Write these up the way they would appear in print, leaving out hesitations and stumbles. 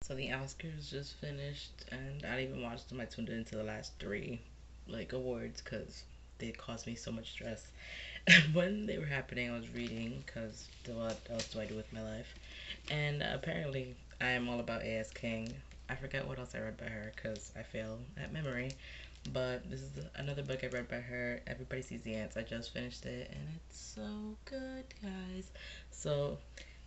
So the Oscars just finished, and I didn't even watch them. I tuned into the last three, like awards, because they caused me so much stress. When they were happening, I was reading, because what else do I do with my life? And apparently, I am all about A.S. King. I forget what else I read by her, because I fail at memory. But this is another book I read by her. Everybody Sees the Ants. I just finished it, and it's so good, guys. So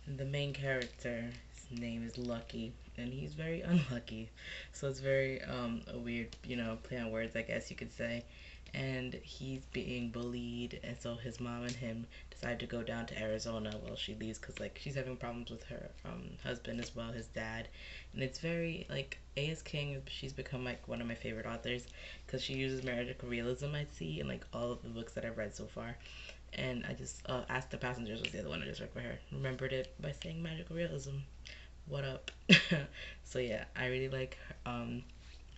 the main character, his name is Lucky, and he's very unlucky. So it's very a weird, play on words, I guess you could say. And he's being bullied, and so his mom and him decide to go down to Arizona while she leaves because like she's having problems with her husband as well, his dad. And it's very like A.S. King. She's become like one of my favorite authors because she uses magical realism, I see, in like all of the books that I've read so far. And I just Ask the Passengers was the other one I just read for her. Remembered it by saying magical realism. What up? So yeah, I really like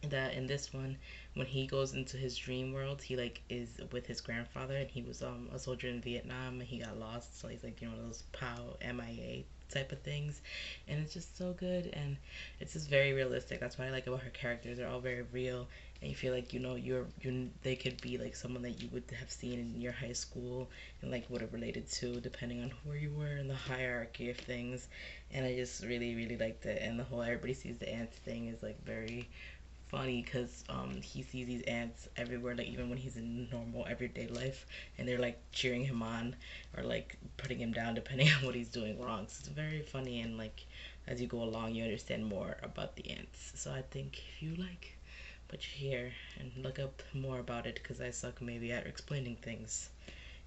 that in this one when he goes into his dream world he like is with his grandfather, and he was a soldier in Vietnam and he got lost, so he's like those POW MIA type of things. And it's just so good, and it's just very realistic. That's what I like about her characters. They're all very real, and you feel like you they could be like someone that you would have seen in your high school and like would have related to depending on where you were in the hierarchy of things. And I just really liked it. And the whole everybody sees the ants thing is like very funny because he sees these ants everywhere, like even when he's in normal everyday life, and they're like cheering him on or like putting him down depending on what he's doing wrong. So it's very funny, and like as you go along, you understand more about the ants. So I think if you like what you hear and look up more about it, because I suck maybe at explaining things,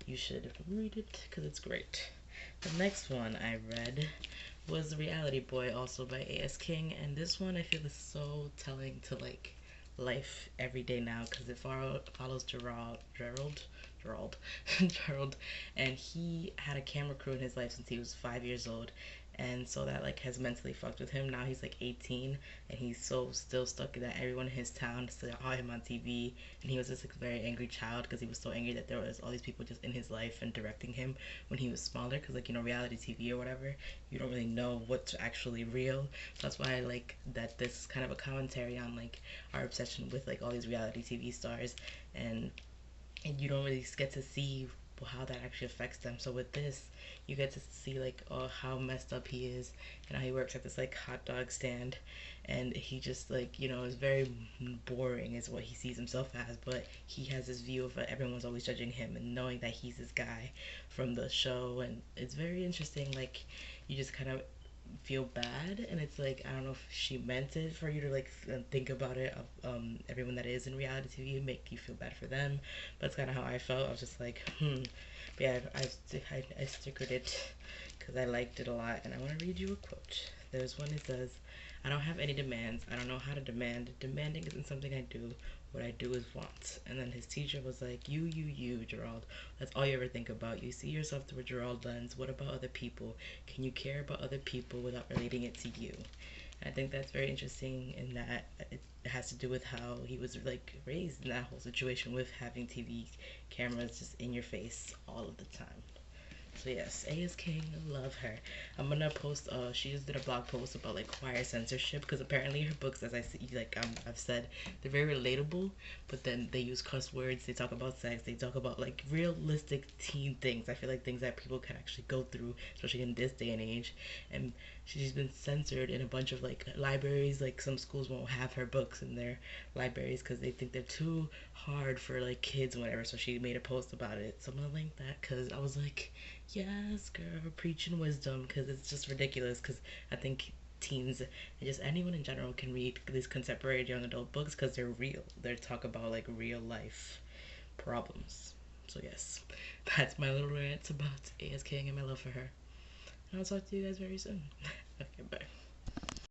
you should read it because it's great. The next one I read was Reality Boy, also by A.S. King, and this one I feel is so telling to like life every day now because it follows Gerald, Gerald, and he had a camera crew in his life since he was 5 years old, and so that like has mentally fucked with him. Now he's like 18, and he's so still stuck in that everyone in his town saw him on TV, and he was just like a very angry child because he was so angry that there was all these people just in his life and directing him when he was smaller, because like reality TV or whatever, you don't really know what's actually real. So that's why I like that this is kind of a commentary on like our obsession with like all these reality TV stars, and you don't really get to see how that actually affects them. So with this, you get to see like how messed up he is and how he works at this like hot dog stand, and he just like is very boring is what he sees himself as, but he has this view of everyone's always judging him and knowing that he's this guy from the show. And it's very interesting, like you just kind of feel bad, and it's like I don't know if she meant it for you to like think about it of everyone that is in reality TV, make you feel bad for them. But that's kind of how I felt. I was just like but yeah, I stickered it because I liked it a lot, and I want to read you a quote. There's one that says, "I don't have any demands. I don't know how to demand. Demanding isn't something I do. What I do is want." And then his teacher was like, you, Gerald. That's all you ever think about. You see yourself through a Gerald lens. What about other people? Can you care about other people without relating it to you? And I think that's very interesting in that it has to do with how he was like raised in that whole situation with having TV cameras just in your face all of the time. So yes, A.S. King, love her. I'm gonna post. She just did a blog post about like choir censorship because apparently her books, as I see, like I've said, they're very relatable. But then they use cuss words. They talk about sex. They talk about like realistic teen things. I feel like things that people can actually go through, especially in this day and age. And she's been censored in a bunch of like libraries. Like some schools won't have her books in their libraries because they think they're too hard for like kids and whatever. So she made a post about it. So I'm gonna link that because I was like, yes, girl, preaching wisdom, because it's just ridiculous. Because I think teens and just anyone in general can read these contemporary young adult books because they're real. They talk about like real life problems. So yes, that's my little rant about A.S. King and my love for her. And I'll talk to you guys very soon. Okay, bye.